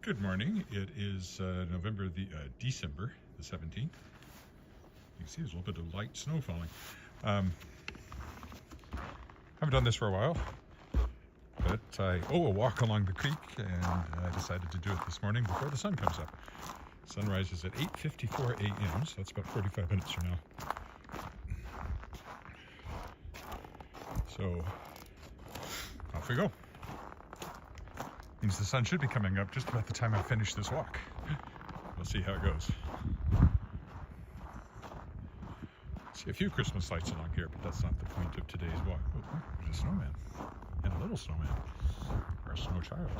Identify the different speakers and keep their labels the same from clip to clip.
Speaker 1: Good morning. It is December the 17th. You can see there's a little bit of light snow falling. Haven't done this for a while, but I owe a walk along the creek, and I decided to do it this morning before the sun comes up. Sunrise is at 8:54 a.m., so that's about 45 minutes from now. So off we go. Means the sun should be coming up just about the time I finish this walk. We'll see how it goes. See a few Christmas lights along here, but that's not the point of today's walk. Oh, there's a snowman and a little snowman, or a snow child.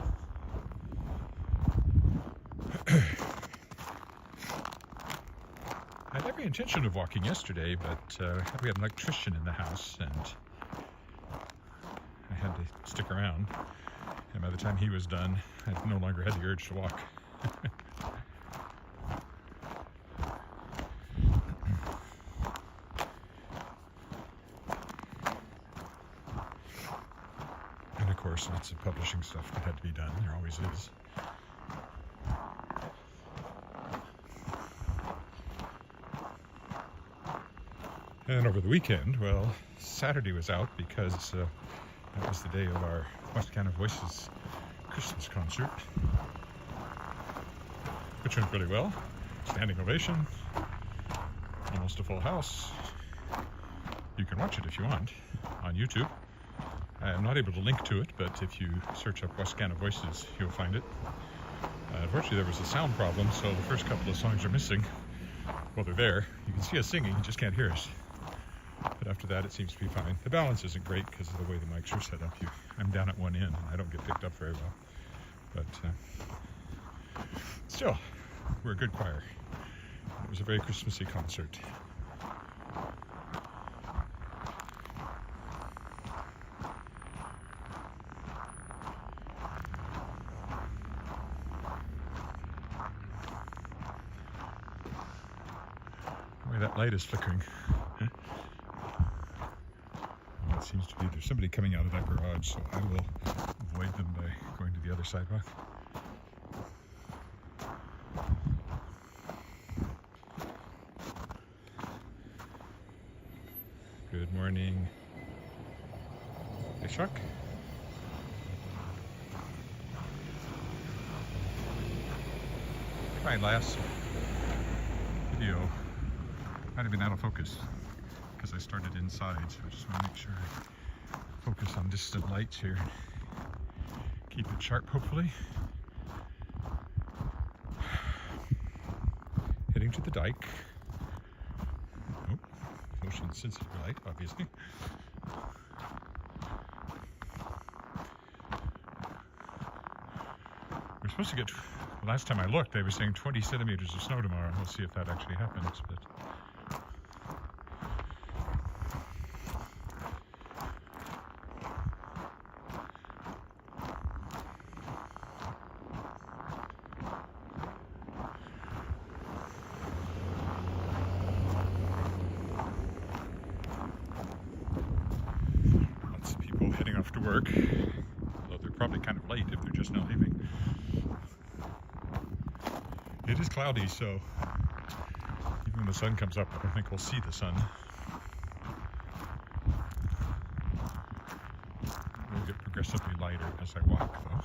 Speaker 1: I had every intention of walking yesterday, but we had an electrician in the house, and I had to stick around. And by the time he was done, I no longer had the urge to walk. And of course, lots of publishing stuff that had to be done. There always is. And over the weekend, well, Saturday was out because that was the day of our West Canada Voices Christmas concert, which went really well. Standing ovation, almost a full house. You can watch it if you want on YouTube. I am not able to link to it, but if you search up West Canada Voices, you'll find it. Unfortunately, there was a sound problem, so the first couple of songs are missing. Well, they're there. You can see us singing, you just can't hear us. But after that, it seems to be fine. The balance isn't great because of the way the mics are set up. I'm down at one end, and I don't get picked up very well. But still, we're a good choir. It was a very Christmassy concert. Boy, that light is flickering. It seems to be there's somebody coming out of that garage, so I will avoid them by going to the other sidewalk. Good morning. Hey, Chuck. My last video might have been out of focus because I started inside, so I just want to make sure I focus on distant lights here. Keep it sharp, hopefully. Heading to the dike. Oh, motion sensitive light, obviously. We're supposed to get, last time I looked, they were saying 20 centimeters of snow tomorrow. We'll see if that actually happens. But heading off to work, although they're probably kind of late if they're just now leaving. It is cloudy, so even when the sun comes up, I don't think we'll see the sun. It will get progressively lighter as I walk, though.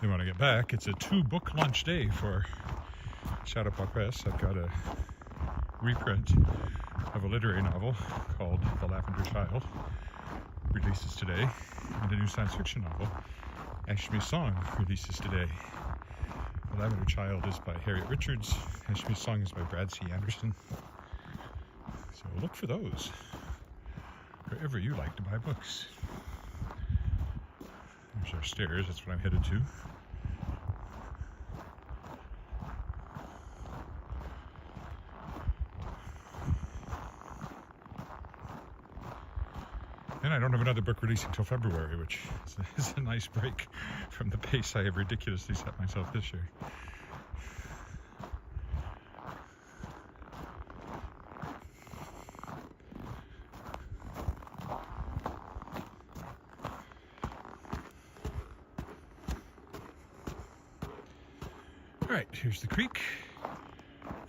Speaker 1: Then when I get back, it's a 2-book launch day for Shadowpaw Press. I've got a reprint of a literary novel called The Lavender Child, releases today, and a new science fiction novel, Ashme's Song, releases today. The Lavender Child is by Harriet Richards. Ashme's Song is by Brad C. Anderson. So look for those wherever you like to buy books. There's our stairs, that's what I'm headed to. And I don't have another book releasing until February, which is a nice break from the pace I have ridiculously set myself this year. Alright, here's the creek.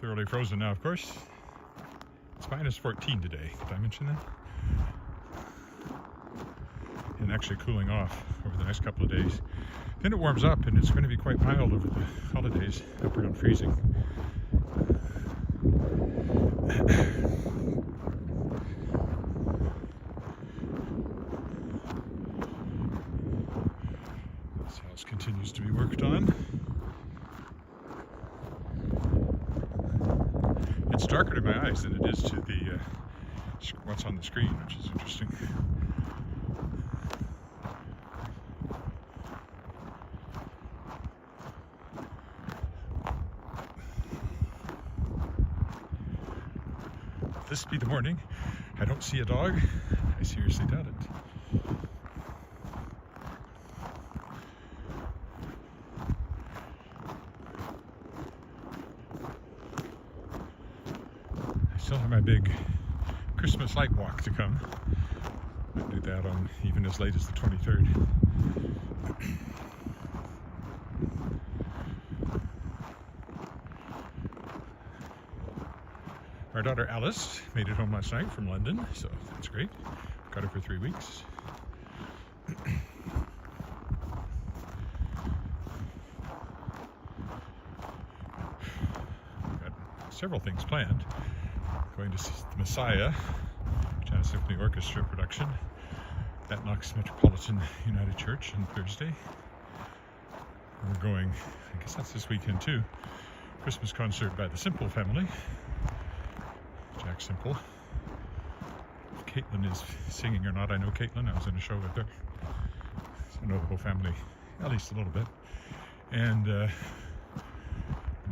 Speaker 1: Thoroughly frozen now, of course. It's minus 14 today. Did I mention that? And actually cooling off over the next couple of days. Then it warms up and it's going to be quite mild over the holidays, up around freezing. This house continues to be worked on. It's darker to my eyes than it is to the what's on the screen, which is interesting. This be the morning. I don't see a dog. I seriously doubt it. I still have my big Christmas light walk to come. I'll do that on even as late as the 23rd. Our daughter Alice made it home last night from London, so that's great. Got her for 3 weeks. Got several things planned. Going to see the Messiah, Regina Symphony Orchestra production at Knox Metropolitan United Church on Thursday. And we're going, I guess that's this weekend too, Christmas concert by the Simple family. Jack Simple. If Caitlin is singing or not, I know Caitlin. I was in a show with her. So I know the whole family, at least a little bit. And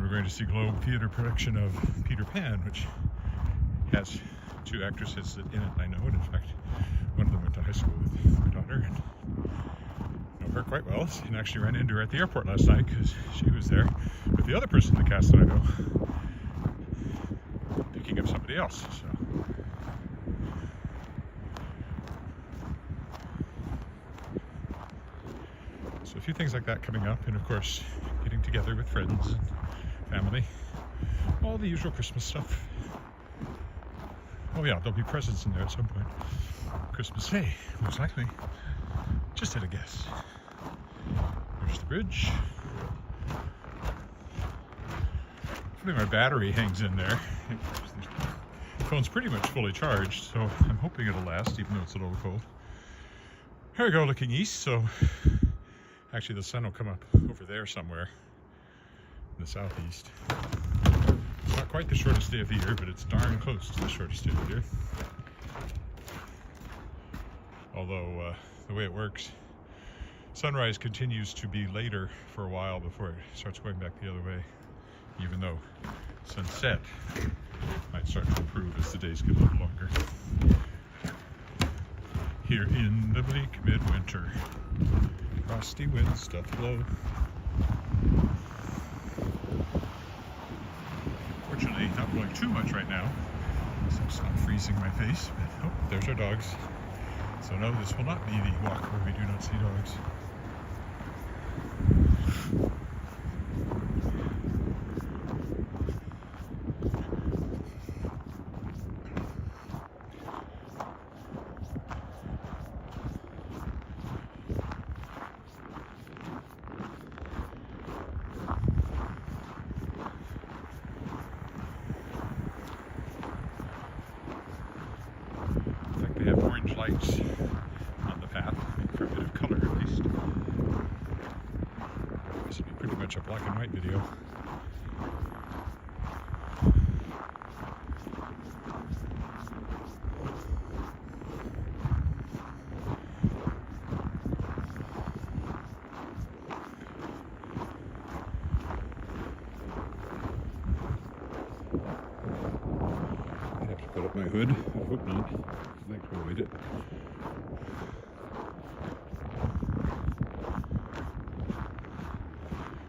Speaker 1: we're going to see Globe Theatre production of Peter Pan, which has 2 actresses in it I know. And in fact, one of them went to high school with my daughter and know her quite well. And actually ran into her at the airport last night because she was there with the other person in the cast that I know, picking up somebody else. So a few things like that coming up, and of course getting together with friends and family, all the usual Christmas stuff. Oh yeah, there'll be presents in there at some point. Christmas Day, most likely. Just at a guess. There's the bridge. Hopefully my battery hangs in there. The phone's pretty much fully charged, so I'm hoping it'll last, even though it's a little cold. Here we go, looking east, so actually the sun will come up over there somewhere in the southeast. It's not quite the shortest day of the year, but it's darn close to the shortest day of the year. Although the way it works, sunrise continues to be later for a while before it starts going back the other way, even though sunset might start to improve as the days get a little longer. Here in the bleak midwinter, frosty winds doth blow. Fortunately, not blowing too much right now, so it's not freezing my face. But, oh, there's our dogs. So no, this will not be the walk where we do not see dogs. They have orange lights on the path, for a bit of color at least. This would be pretty much a black and white video. I have to put up my hood. I hope not. That could avoid it.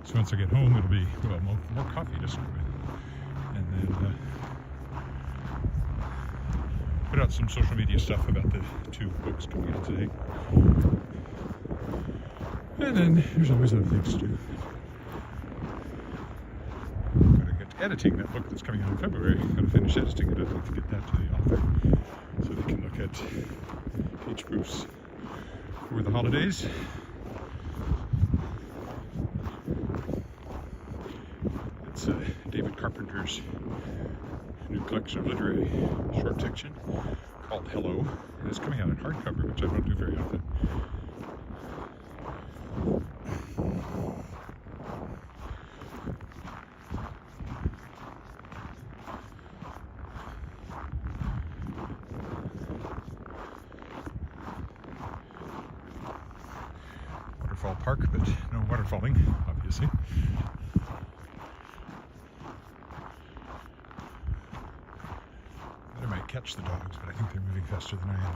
Speaker 1: So once I get home, it'll be, well, more coffee to start with. And then put out some social media stuff about the 2 books coming out today. And then there's always other things to do. editing that book that's coming out in February. I'm going to finish editing it. I'd like to get that to the author so they can look at page proofs over the holidays. It's David Carpenter's new collection of literary short fiction called Hello. And it's coming out in hardcover, which I don't do very often. Waterfall Park, but no waterfalling, obviously. I might catch the dogs, but I think they're moving faster than I am.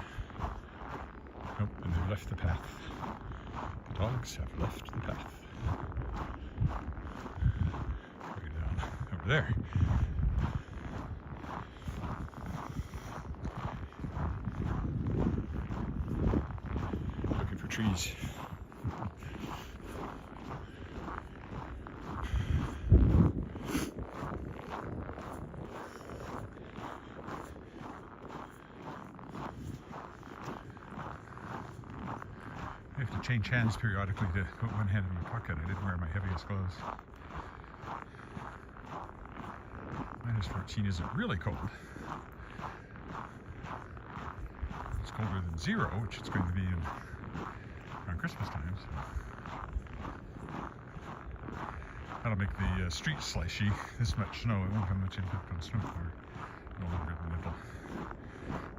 Speaker 1: Nope, and they've left the path. The dogs have left the path. Way down over there. Looking for trees. I have to change hands periodically to put one hand in my pocket. I didn't wear my heaviest clothes. -14 isn't really cold. It's colder than 0, which it's going to be around Christmas time. So that'll make the streets slushy. This much snow, it won't have much impact on snowfall no longer than it'll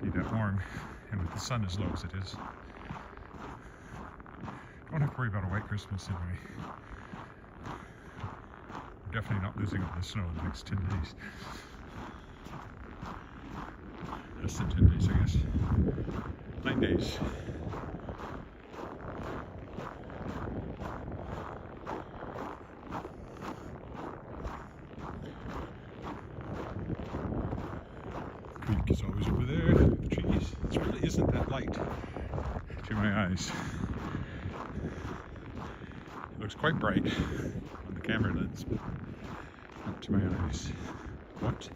Speaker 1: be that warm. And with the sun as low as it is, don't have to worry about a white Christmas anyway. We're definitely not losing all the snow in the next 10 days. Less than 10 days, I guess. 9 days. Creek is always over there. The trees. It really isn't that light to my eyes. It looks quite bright on the camera lens, but not to my eyes. What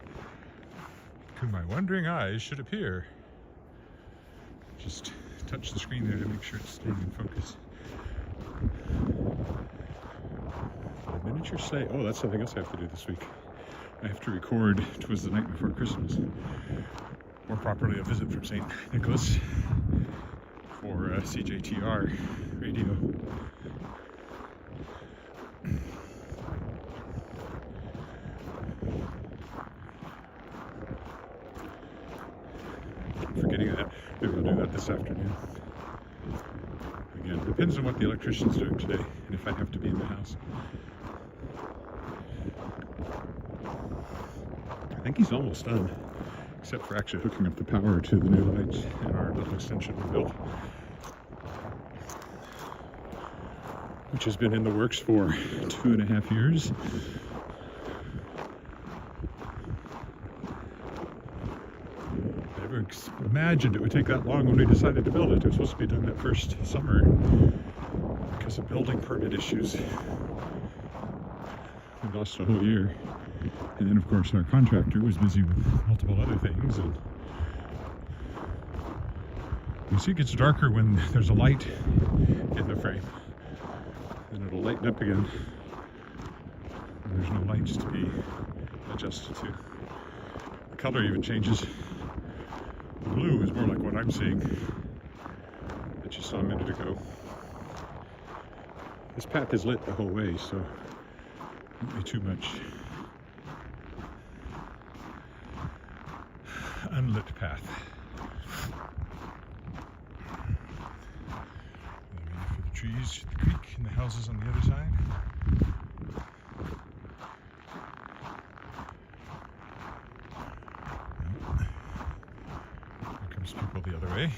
Speaker 1: could my wandering eyes should appear? Just touch the screen there to make sure it's staying in focus. A miniature sleigh. Oh, that's something else I have to do this week. I have to record "'Twas the Night Before Christmas," more properly, a visit from St. Nicholas for CJTR radio. Forgetting that. Maybe I'll do that this afternoon. Again, depends on what the electrician's doing today and if I have to be in the house. I think he's almost done, except for actually hooking up the power to the new lights in our little extension we built, which has been in the works for 2.5 years. I never imagined it would take that long when we decided to build it. It was supposed to be done that first summer because of building permit issues. We lost a whole year. And then, of course, our contractor was busy with multiple other things. And you see it gets darker when there's a light in the frame. And it'll lighten up again. And there's no lights to be adjusted to. The color even changes. The blue is more like what I'm seeing that you saw a minute ago. This path is lit the whole way, so it won't be too much unlit path. For the trees, the creek, and the houses on the other side. Here comes people the other way.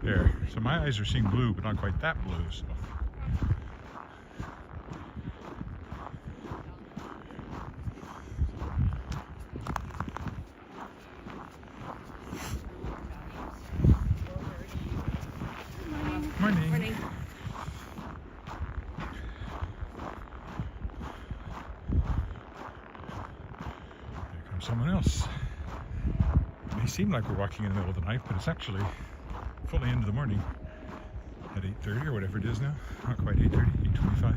Speaker 1: There. So my eyes are seeing blue, but not quite that blue. So. Morning.
Speaker 2: Morning.
Speaker 1: from someone else. It may seem like we're walking in the middle of the night, but it's actually fully into the morning at 8:30 or whatever it is now. Not quite 8:30, 8:25.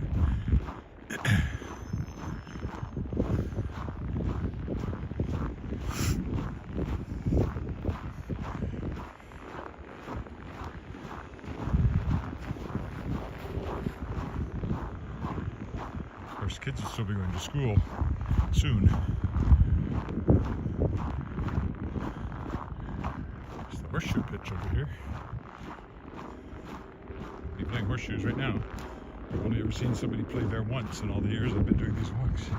Speaker 1: Of course, kids will still be going to school soon. There's the horseshoe pitch over here. Be playing horseshoes right now. I've only ever seen somebody play there once in all the years I've been doing these walks.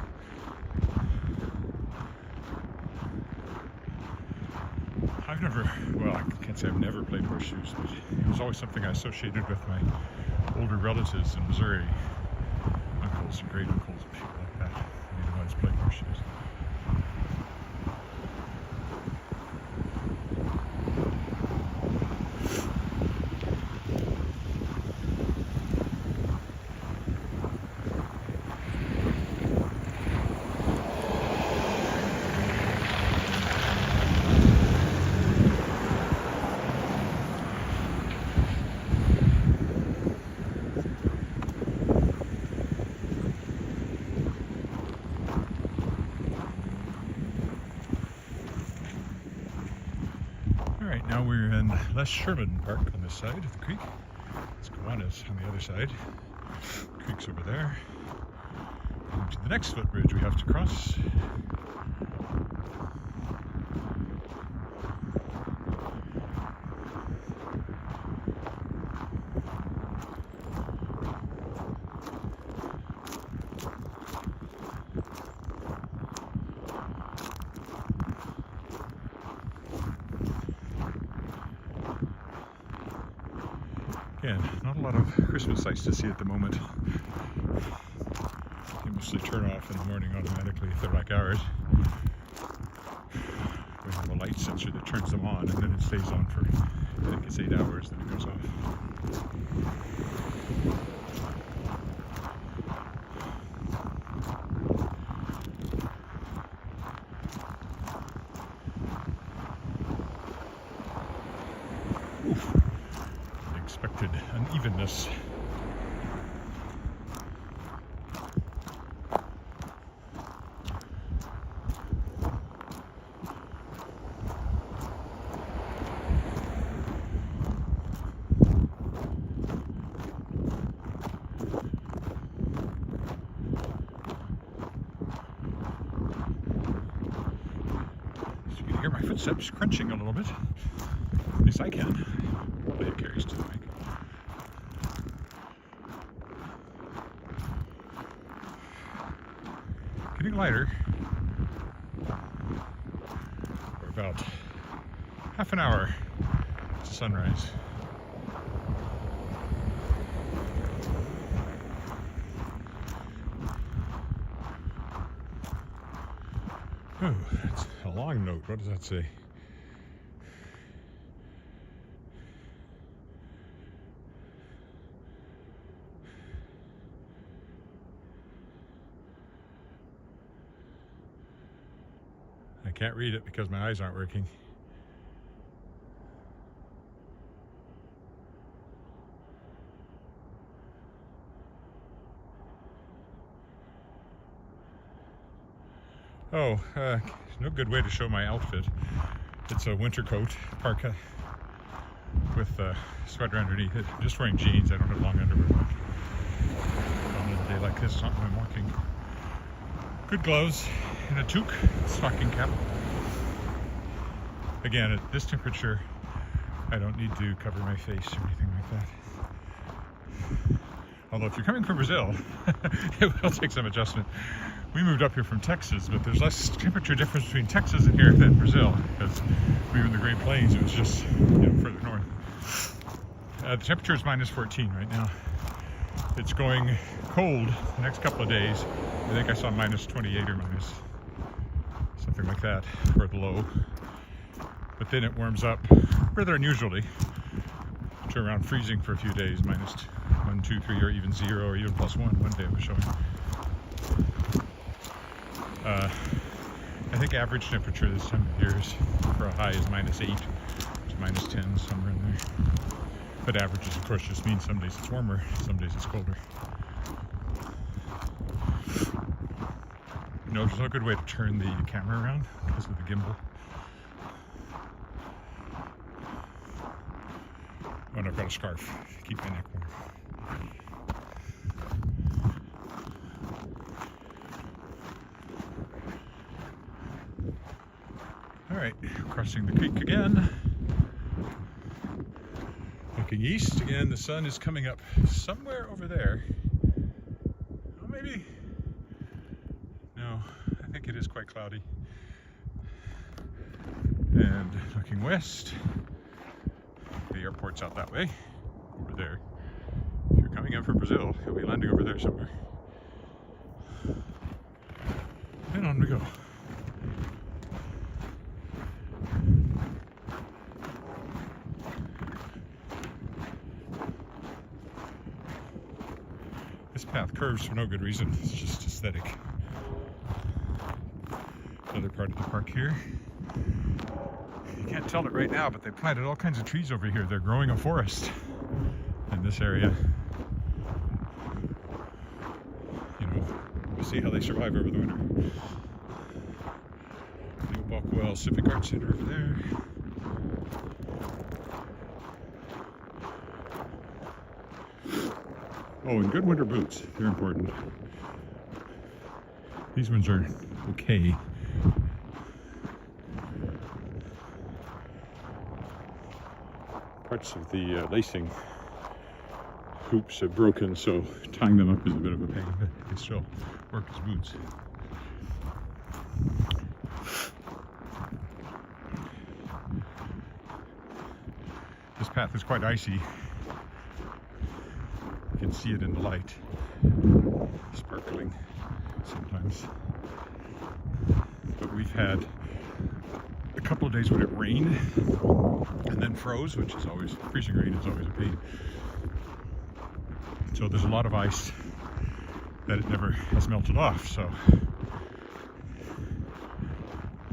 Speaker 1: I've never, well, I can't say I've never played horseshoes, but it was always something I associated with my older relatives in Missouri. Uncles and great uncles and people like that. They were the ones playing horseshoes. Alright, now we're in Les Sherman Park on this side of the creek. Kiwanis on the other side. The creek's over there. And to the next footbridge we have to cross. Again, not a lot of Christmas sights to see at the moment. They mostly turn off in the morning automatically if they're like ours. We have a light sensor that turns them on and then it stays on for, I think it's 8 hours, then it goes off. Oof. Expected unevenness. So you can hear my footsteps crunching a little bit. At least I can. Probably it carries to the mic. Getting lighter. We're about half an hour to sunrise. Oh, that's a long note. What does that say? I can't read it because my eyes aren't working. Oh, no good way to show my outfit. It's a winter coat, parka, with a sweater underneath it. I'm just wearing jeans, I don't have long underwear on a day like this, not when I'm walking. Good gloves and a toque, stocking cap. Again, at this temperature, I don't need to cover my face or anything like that. Although if you're coming from Brazil, it will take some adjustment. We moved up here from Texas, but there's less temperature difference between Texas and here than Brazil, because we were in the Great Plains. It was just, further north. The temperature is -14 right now. It's going cold the next couple of days. I think I saw -28 or minus something like that for the low. But then it warms up rather unusually to around freezing for a few days, -1, 2, 3, or even 0, or even +1. One day it was showing. I think average temperature this time of year is for a high is -8 to -10, somewhere in there. But averages, of course, just means some days it's warmer, some days it's colder. No, there's no good way to turn the camera around because of the gimbal. Oh, and I've got a scarf to keep my neck warm. All right, crossing the creek again. Looking east again, the sun is coming up somewhere over there. Oh, maybe. No, I think it is quite cloudy. And looking west, the airport's out that way, over there. If you're coming in from Brazil, you'll be landing over there somewhere. And on we go. This path curves for no good reason, it's just aesthetic. Another part of the park here. You can't tell it right now, but they planted all kinds of trees over here. They're growing a forest in this area. You know, we'll see how they survive over the winter. New Balkwell Civic Arts Center over there. Oh, and good winter boots. They're important. These ones are okay. Parts of the lacing hoops have broken, so tying them up is a bit of a pain, but they still work as boots. This path is quite icy. You can see it in the light, sparkling sometimes. But we've had a couple of days when it rained and then froze, which is always, freezing rain is always a pain. So there's a lot of ice that it never has melted off, so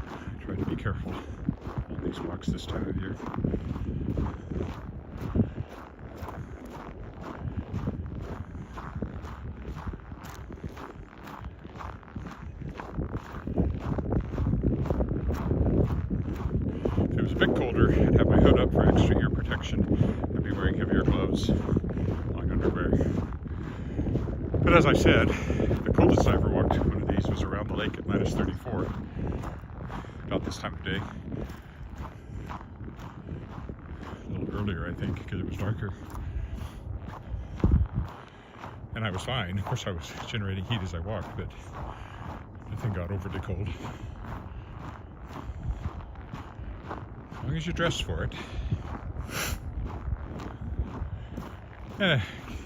Speaker 1: I try to be careful on these walks this time of year. If it was a bit colder, I'd have my hood up for extra ear protection. I'd be wearing heavier gloves, long underwear. But as I said, the coldest I ever walked one of these was around the lake at -34. About this time of day. A little earlier, I think, because it was darker. And I was fine. Of course, I was generating heat as I walked, but nothing got overly cold. As long as you dress for it.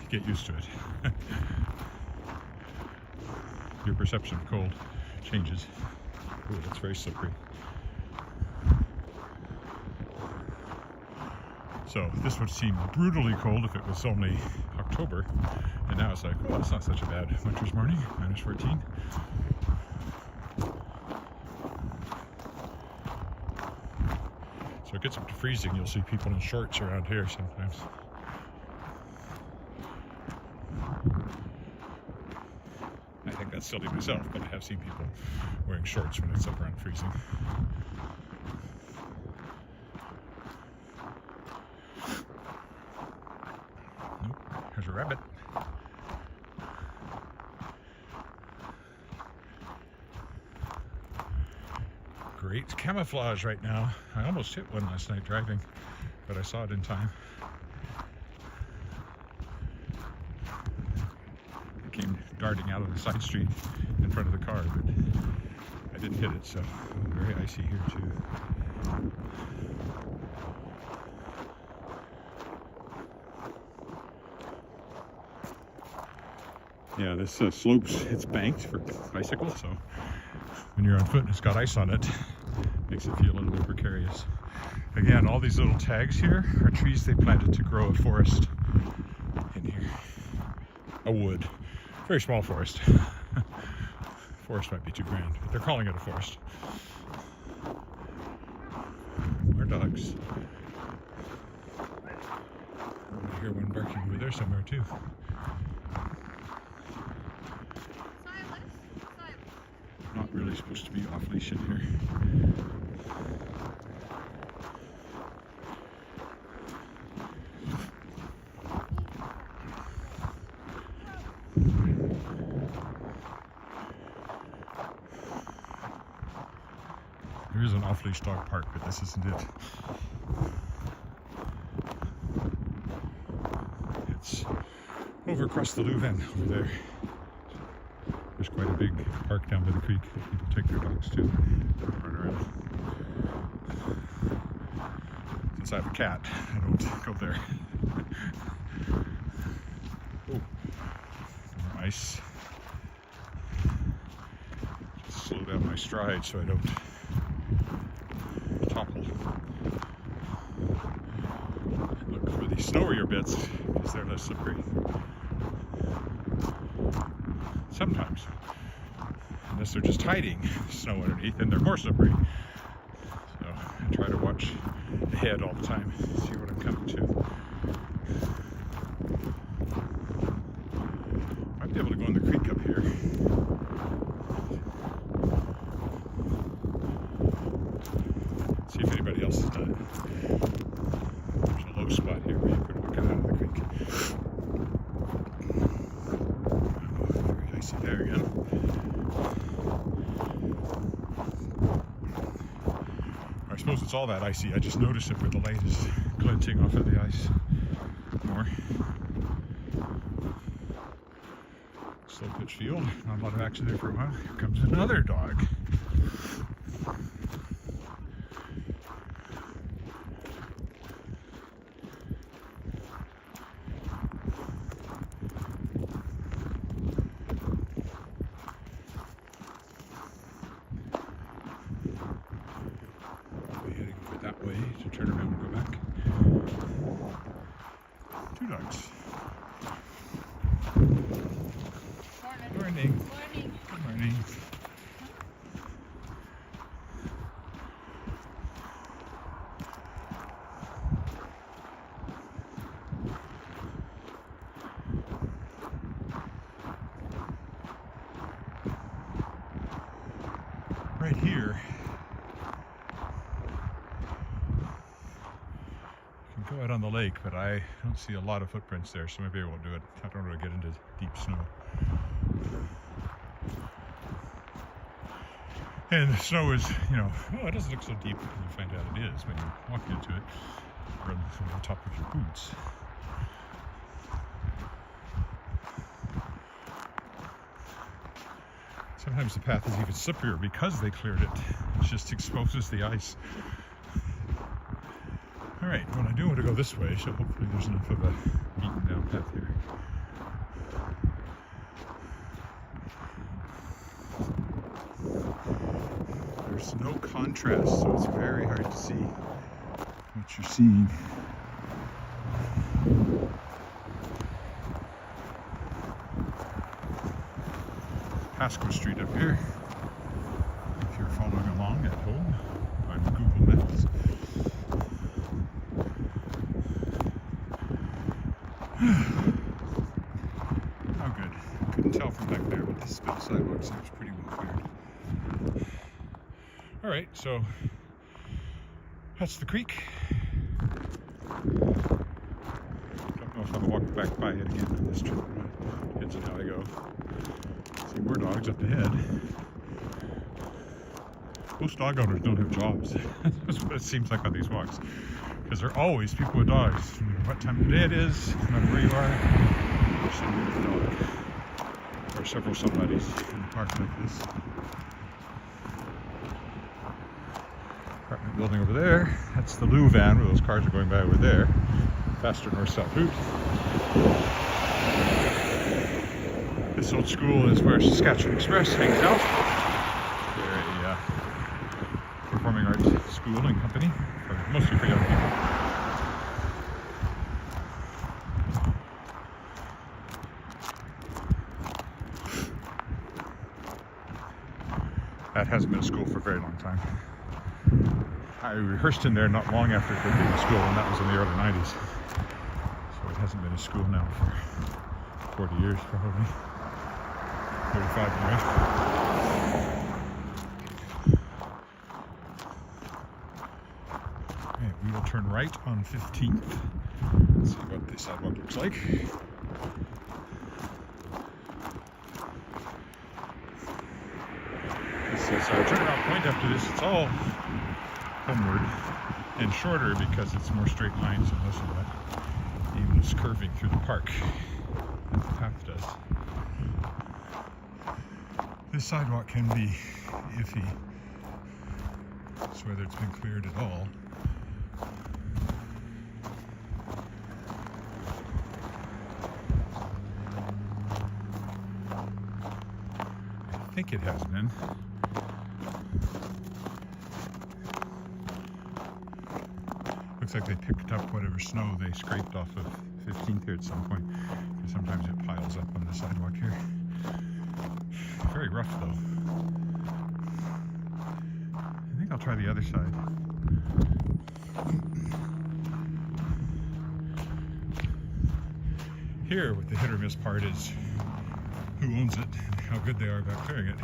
Speaker 1: Get used to it. Your perception of cold changes. Ooh, that's very slippery. So this would seem brutally cold if it was only October, and now it's like, oh, it's not such a bad winter's morning, -14. So it gets up to freezing. You'll see people in shorts around here sometimes. I think that's silly myself, but I have seen people wearing shorts when it's up around freezing. Nope, here's a rabbit. Great camouflage right now. I almost hit one last night driving, but I saw it in time. It came darting out of the side street in front of the car, but I didn't hit it, so very icy here too. Yeah, this slopes, it's banked for bicycles, so when you're on foot and it's got ice on it, makes it feel a little bit precarious. Again, all these little tags here are trees they planted to grow a forest in here. A wood. Very small forest. Forest might be too grand, but they're calling it a forest. dogs. I hear one barking over there somewhere too. Not really supposed to be off leash in here. There is an off-leash dog park, but this isn't it. It's over across the Louvain over there. There's quite a big park down by the creek that people take their dogs to run around. Since I have a cat, I don't go there. Oh, more ice. Just slow down my stride so I don't topple. Look for the snowier bits because they're less slippery. Sometimes, unless they're just hiding snow underneath, and they're more slippery. So I try to watch ahead all the time, see what I'm coming to. Might be able to go in the creek up here. See if anybody else has done it. There's a low spot here where you could walk out of the creek. Very icy there again. I suppose it's all that icy. I just noticed it where the light is glinting off of the ice more. Slow pitch field. Not a lot of action there for a while. Here comes another dog. That way to turn around and go back. Two dogs. Morning. Morning. Good morning. Right here. Go out on the lake, but I don't see a lot of footprints there, so maybe I won't do it. I don't want to get into deep snow. And the snow is, it doesn't look so deep when you find out it is when you walk into it, or on the top of your boots. Sometimes the path is even slipperier because they cleared it. It just exposes the ice. Alright, well I do want to go this way, so hopefully there's enough of a beaten down path here. There's no contrast, so it's very hard to see what you're seeing. Pasco Street up here, if you're following along at home on Google Maps. Oh good. Couldn't tell from back there, but this sidewalk seems pretty well cleared. Alright, so that's the creek. Don't know if I'll walk back by it again on this trip. Depends on how I go. See more dogs up ahead. Most dog owners don't have jobs. That's what it seems like on these walks. Because there are always people with dogs. No matter what time of day it is, no matter where you are, there's somebody with a dog. Or several somebodies in a park like this. Apartment building over there. That's the Louvain, where those cars are going by over there. Faster north-south route. This old school is where Saskatchewan Express hangs out. They're a performing arts school and company, mostly for young people. That hasn't been a school for a very long time. I rehearsed in there not long after it became a school, and that was in the early 90s. So it hasn't been a school now for 40 years, probably. 35 anyway. Okay, we will turn right on 15th. Let's see what the sidewalk looks like. So turnaround point after this, it's all homeward and shorter because it's more straight lines and less of that aimless curving through the park that the path does. This sidewalk can be iffy. It's whether it's been cleared at all. I think it has been. Looks like they picked up whatever snow they scraped off of 15th here at some point. Because sometimes it piles up on the sidewalk here. Very rough though. I think I'll try the other side. Here, what the hit or miss part is who owns it and how good they are about clearing it.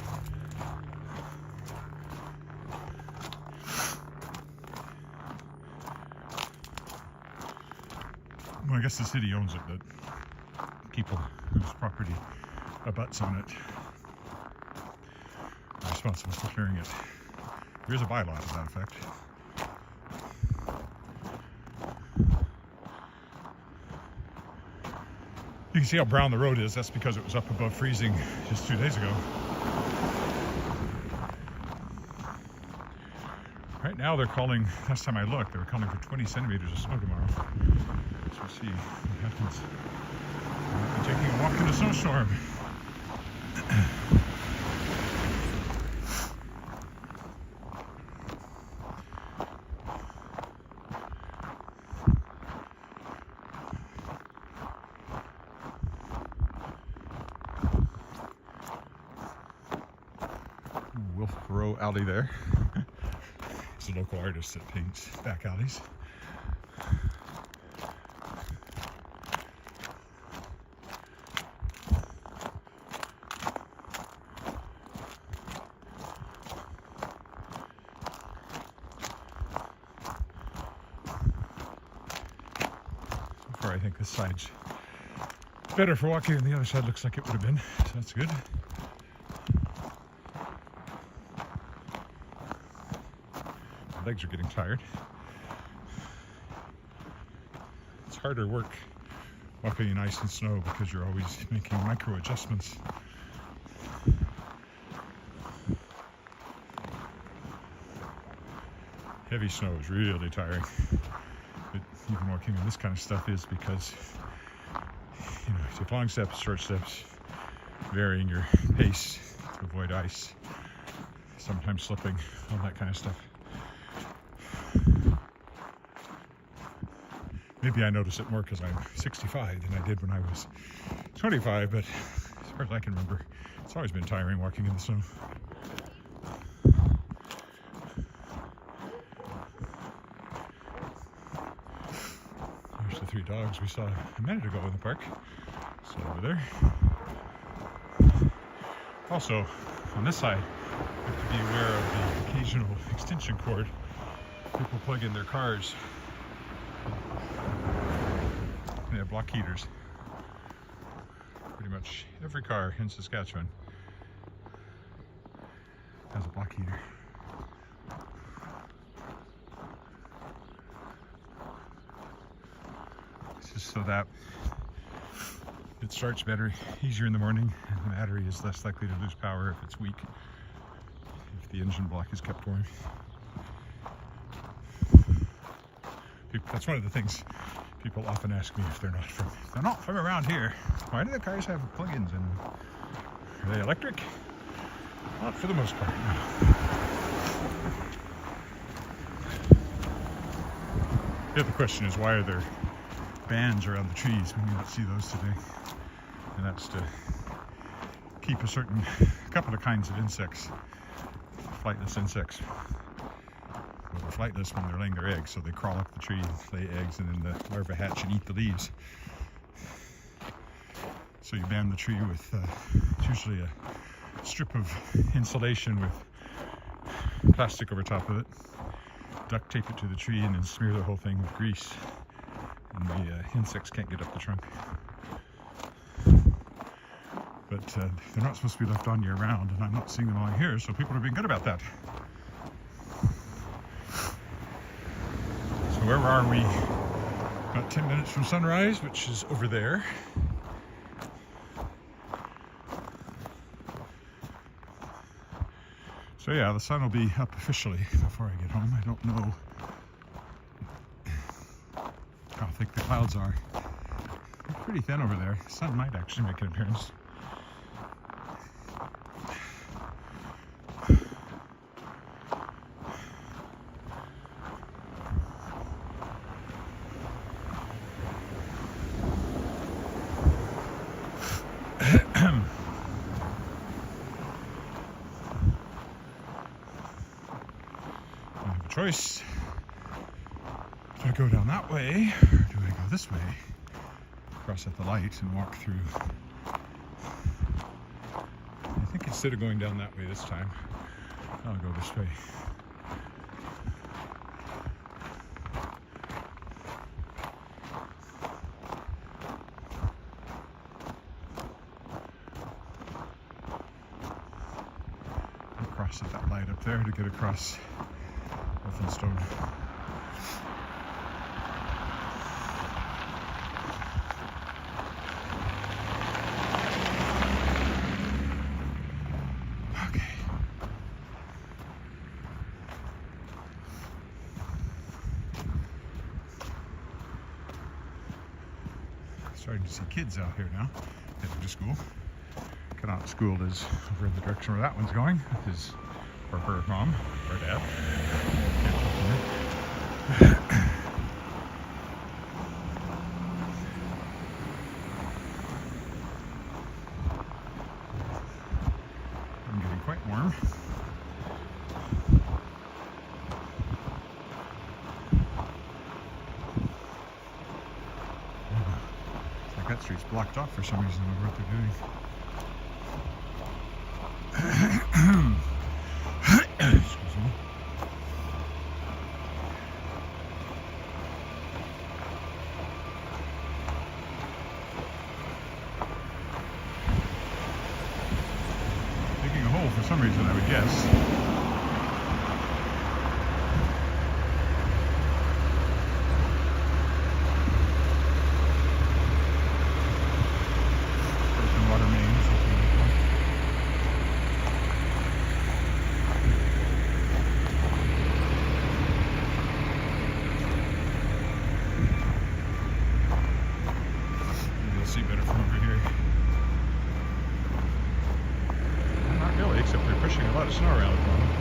Speaker 1: Well, I guess the city owns it, but people whose property abuts on it are responsible for clearing it. There is a bylaw to that effect. You can see how brown the road is. That's because it was up above freezing just 2 days ago. Right now they're calling, last time I looked, they were calling for 20 centimeters of snow tomorrow. So we'll see what happens. I'm taking a walk in a snowstorm. Wolf Row Alley there. It's a local artist that paints back alleys. So far I think this side's better for walking than the other side looks like it would have been, so that's good. My legs are getting tired. It's harder work walking in ice and snow because you're always making micro adjustments. Heavy snow is really tiring. But even walking on this kind of stuff is because, you know, you take long steps, short steps, varying your pace to avoid ice, sometimes slipping, all that kind of stuff. Maybe I notice it more because I'm 65 than I did when I was 25, but as far as I can remember, it's always been tiring walking in the snow. There's the 3 dogs we saw a minute ago in the park. So over there. Also, on this side, you have to be aware of the occasional extension cord. People plug in their cars. They have block heaters. Pretty much every car in Saskatchewan has a block heater. It's just so that it starts better, easier in the morning, and the battery is less likely to lose power if it's weak, if the engine block is kept warm. That's one of the things people often ask me if they're not from around here. Why do the cars have plug-ins in them? Are they electric? Not for the most part, no. The other question is, why are there bands around the trees? We may not see those today. And that's to keep a couple of kinds of insects, flightless insects, flightless when they're laying their eggs, so they crawl up the tree and lay eggs, and then the larvae hatch and eat the leaves. So you band the tree with usually a strip of insulation with plastic over top of it, duct tape it to the tree, and then smear the whole thing with grease, and the insects can't get up the trunk. But they're not supposed to be left on year round, and I'm not seeing them along here, so people are being good about that. So where are we? About 10 minutes from sunrise, which is over there. So yeah, the sun will be up officially before I get home. I don't know how thick the clouds are. They're pretty thin over there. The sun might actually make an appearance. Choice. Do I go down that way, or do I go this way? Cross at the light and walk through. I think instead of going down that way this time, I'll go this way. I'll cross at that light up there to get across Stone. Okay. Starting to see kids out here now heading to school. Cannot School is over in the direction where that one's going with his or her mom or dad. I'm getting quite warm. It's like that street's blocked off for some reason. I don't know what they're doing. Excuse me. Digging a hole for some reason, I would guess. Broken water mains, something like that. See better from over here. Well, not really, except they're pushing a lot of snow around at the moment.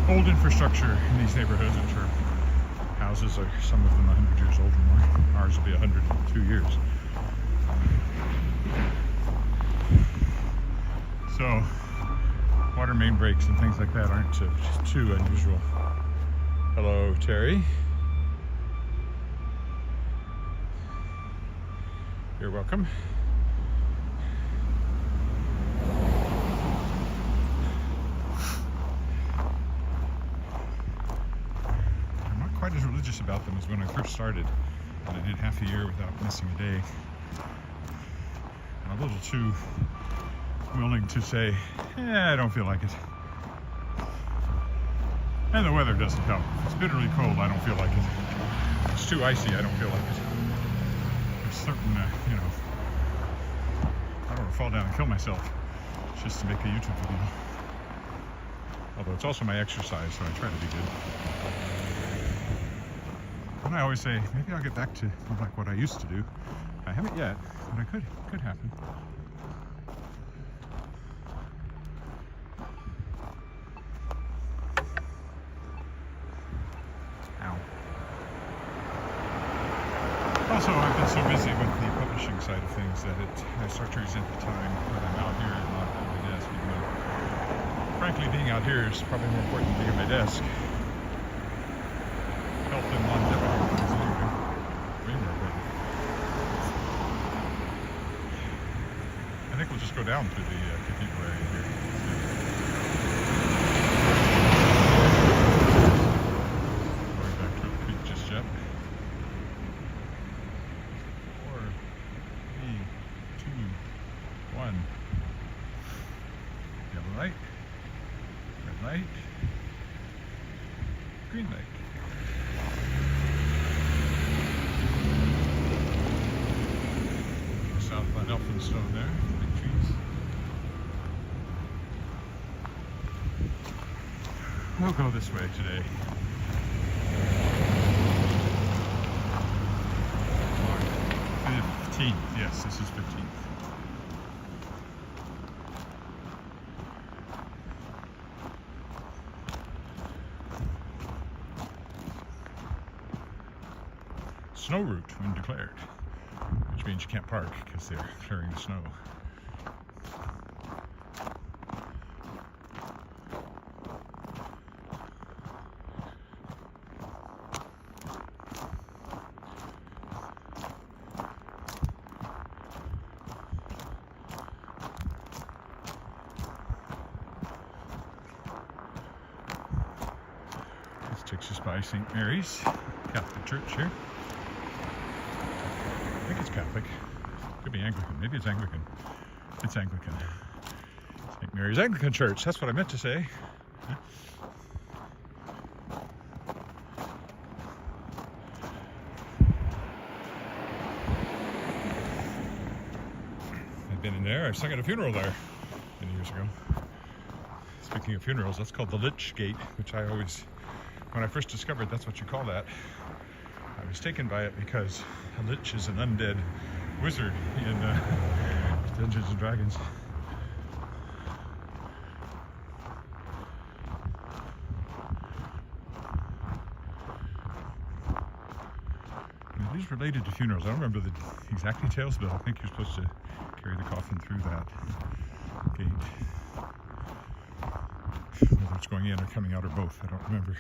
Speaker 1: Old infrastructure in these neighborhoods, which are houses, are some of them 100 years old or more. Ours will be 102 years. So water main breaks and things like that aren't too unusual. Hello, Terry. You're welcome. I'm not quite as religious about them as when I first started, and I did half a year without missing a day. I'm a little too willing to say, I don't feel like it. And the weather doesn't help. If it's bitterly cold, I don't feel like it. If it's too icy, I don't feel like it. There's certain, I don't want to fall down and kill myself just to make a YouTube video. Although it's also my exercise, so I try to be good. And I always say, maybe I'll get back to like what I used to do. I haven't yet, but it could happen. Also, I've been so busy with the publishing side of things is that I start to resent the time when I'm out here and not at my desk, even though, frankly, being out here is probably more important than being at my desk. Health and longevity is anyway. Way more important. I think we'll just go down to the cathedral area here. Going back to the creek just yet. 4, 3, 2, 1. Yellow light. Red light. Green light. South by Elphinstone there. Big trees. We'll go this way today. Yes, this is 15th. Snow route when declared, which means you can't park because they're clearing the snow. This takes us by St. Mary's Catholic Church here. I think it's Catholic. Could be Anglican. Maybe it's Anglican. It's Anglican. St. Mary's Anglican Church. That's what I meant to say. I've been in there. I sung at a funeral there many years ago. Speaking of funerals, that's called the Lich Gate, which I always, when I first discovered that's what you call that, I was taken by it because a lich is an undead wizard in Dungeons and Dragons. It is related to funerals. I don't remember the exact details, but I think you're supposed to carry the coffin through that gate. Whether it's going in or coming out or both, I don't remember.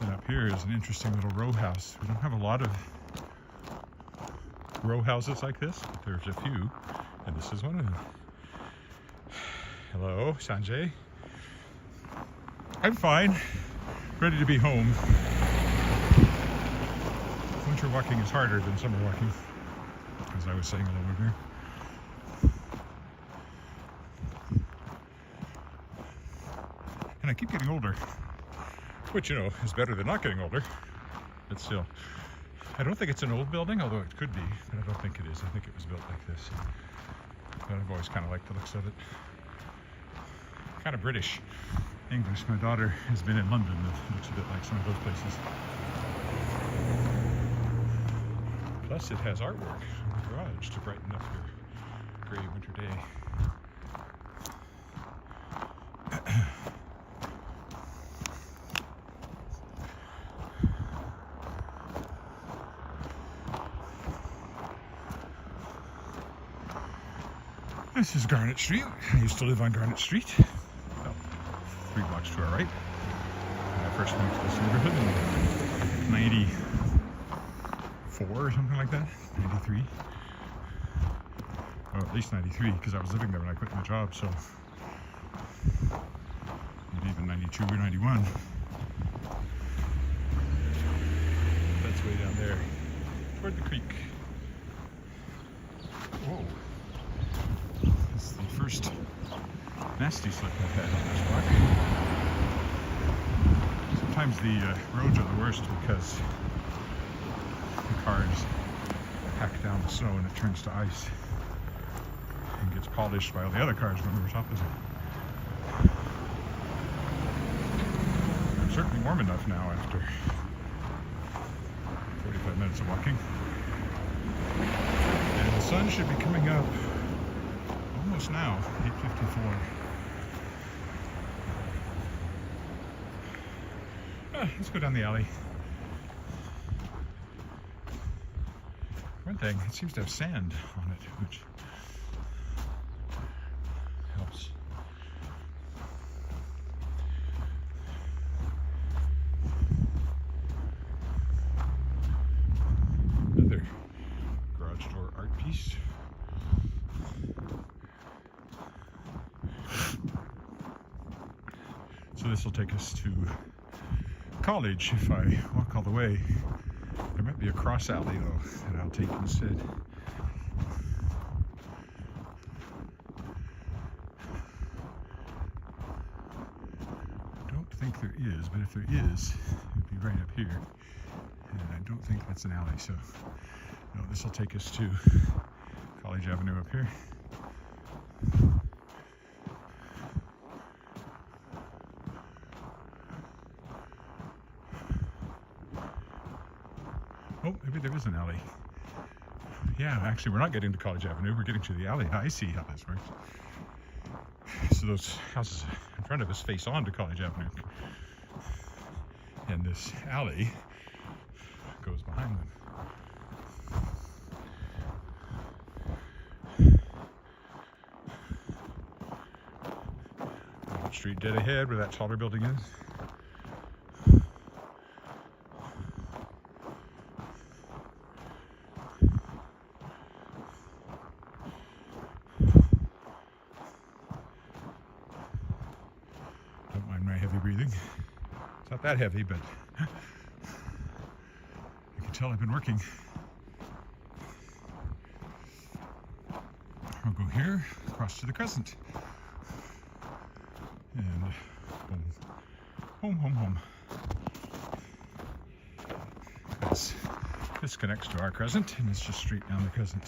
Speaker 1: And up here is an interesting little row house. We don't have a lot of row houses like this, but there's a few, and this is one of them. Hello, Sanjay. I'm fine. Ready to be home. Winter walking is harder than summer walking, as I was saying a little earlier. And I keep getting older, which, you know, is better than not getting older, but still. I don't think it's an old building, although it could be, but I don't think it is. I think it was built like this. But I've always kind of liked the looks of it. Kind of British English. My daughter has been in London. It looks a bit like some of those places. Plus, it has artwork in the garage to brighten up your gray winter day. This is Garnet Street. I used to live on Garnet Street. About 3 blocks to our right. When I first moved to this neighborhood in 94 or something like that. 93. Well, at least 93, because I was living there when I quit my job, so maybe even 92 or 91. That's way down there, toward the creek. Whoa. This is the first nasty slip I've had on this block. Sometimes the roads are the worst because the cars hack down the snow and it turns to ice and gets polished by all the other cars going over top of it. I'm certainly warm enough now after 45 minutes of walking. And the sun should be coming up almost now, 8:54. Let's go down the alley. One thing, it seems to have sand on it, which helps. Another garage door art piece. So this will take us to college if I walk all the way. There might be a cross alley though that I'll take instead. I don't think there is, but if there is, it would be right up here. And I don't think that's an alley, so no, this will take us to College Avenue up here. Oh, maybe there is an alley. Yeah, actually, we're not getting to College Avenue. We're getting to the alley. I see how this works. So those houses in front of us face on to College Avenue. And this alley goes behind them. Street dead ahead where that taller building is. Don't mind my heavy breathing. It's not that heavy, but you can tell I've been working. I'll go here, across to the crescent. And home. This connects to our crescent, and it's just straight down the crescent.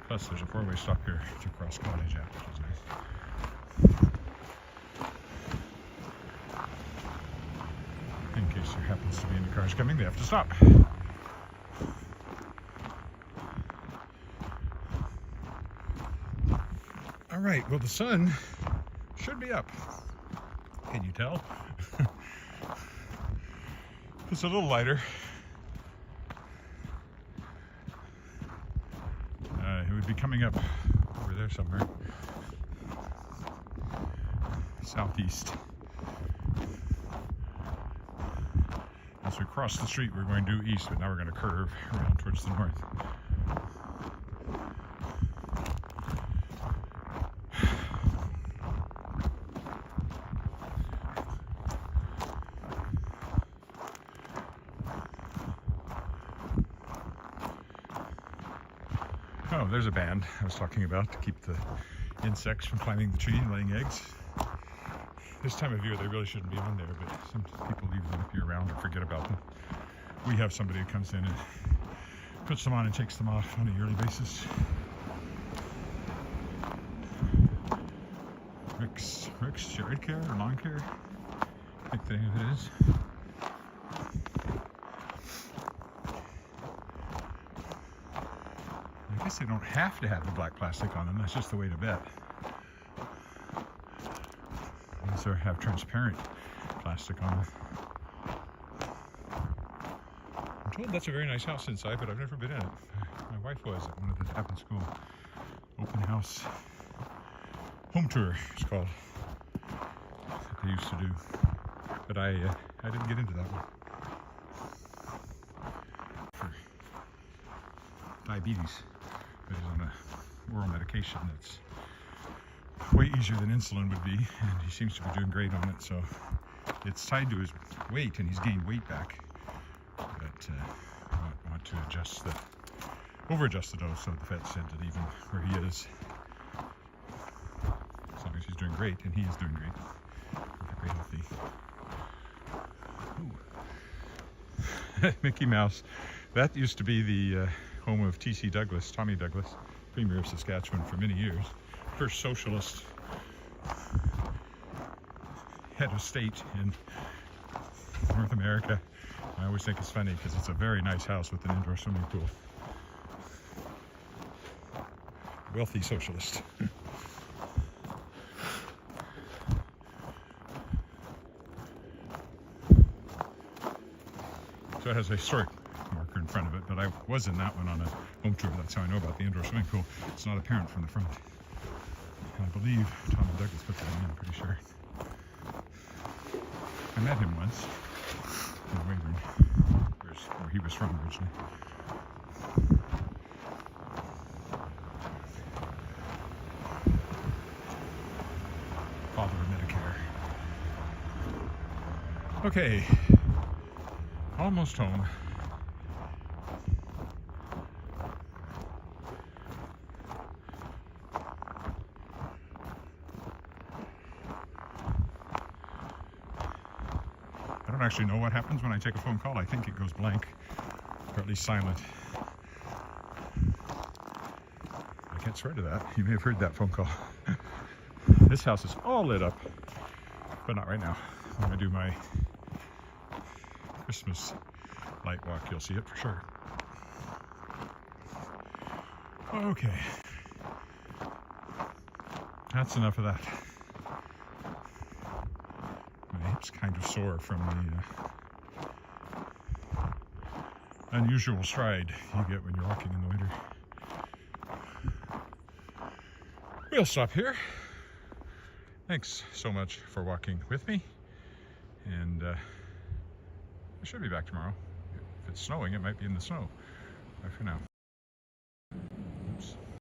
Speaker 1: Plus, there's a four-way stop here to cross College Ave, which is nice. In case there happens to be any cars coming, they have to stop. All right, well, the sun should be up. Can you tell? It's a little lighter. It would be coming up over there somewhere. Southeast. As we cross the street, we're going due east, but now we're going to curve around towards the north. Oh, there's a band I was talking about to keep the insects from climbing the tree and laying eggs. This time of year they really shouldn't be on there, but some people leave them up year-round or forget about them. We have somebody who comes in and puts them on and takes them off on a yearly basis. Rick's Yard Care or Lawn Care, I think the name of it is. I guess they don't have to have the black plastic on them, that's just the way to bet. These have transparent plastic on them. I'm told that's a very nice house inside, but I've never been in it. My wife was at one of the Tappan School open house home tour, it's called, that they used to do. But I didn't get into that one. For diabetes, but he's on a oral medication that's way easier than insulin would be, and he seems to be doing great on it. So it's tied to his weight, and he's gained weight back. But I want to over-adjust the dose, so the vet said that even where he is, as long as he's doing great, and he is doing great, perfectly healthy. Mickey Mouse. That used to be the home of T.C. Douglas, Tommy Douglas, Premier of Saskatchewan for many years. First socialist head of state in North America. I always think it's funny because it's a very nice house with an indoor swimming pool. Wealthy socialist. So it has a historic marker in front of it, but I was in that one on a home tour. That's how I know about the indoor swimming pool. It's not apparent from the front. And I believe Tom and Douglas put that in, I'm pretty sure. I met him once in Weyburn, where he was from originally. Father of Medicare. Okay, almost home. I don't actually know what happens when I take a phone call. I think it goes blank, or at least silent. I can't swear to that. You may have heard that phone call. This house is all lit up, but not right now. When I do my Christmas light walk, you'll see it for sure. Okay. That's enough of that. My hip's kind of sore from the unusual stride you get when you're walking in the winter. We'll stop here. Thanks so much for walking with me. And I should be back tomorrow. If it's snowing, it might be in the snow. Bye for now.